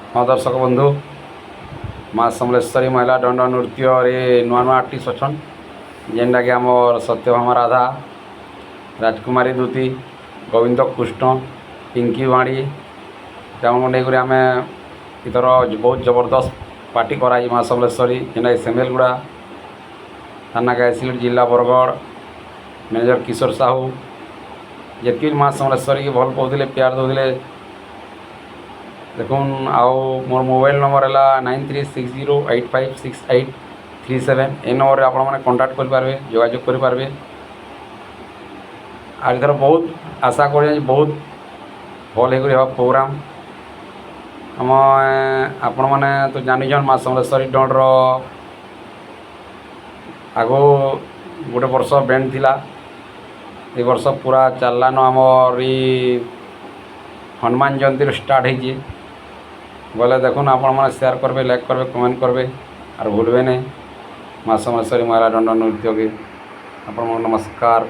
हाँ दर्शक बंधु माँ समलेश्वरी महिला दंड नृत्य नुआ नुआ आर्टिस्ट अच्छन जेनटा कि आमर सत्यभामा राधा, राजकुमारी दूती, गोविंद कृष्ण, पिंकी वाणी नहीं आम इधर बहुत जबरदस्त पार्टी कराई माँ समलेश्वरी जेनटा सेमेल गुड़ा थाना गायसिल जिला बरगढ़ मैनेजर किशोर साहू जी माँ समलेश्वरी की भल पाते प्यार दौले देखुन आओ मोर मोबाइल नंबर है 9360856837 ए नंबर आप कंटाक्ट करेंगे जोगाजोग करेंगे। आर बहुत आशा कर बहुत भल हो प्रोग्राम आम आपण मैंने तो जान माँ समलेश्वरी दंडर आग गोटे वर्ष बैंड थिला ए वर्ष पूरा चलान आमर हनुमान जयंती स्टार्ट हो गले देखुन आपण मैंने शेयर करेंगे, लाइक करेंगे, कमेंट करेंगे और भूलबे नहीं माँ समलेश्वरी महिला दंड नृत्य के। आपण नमस्कार।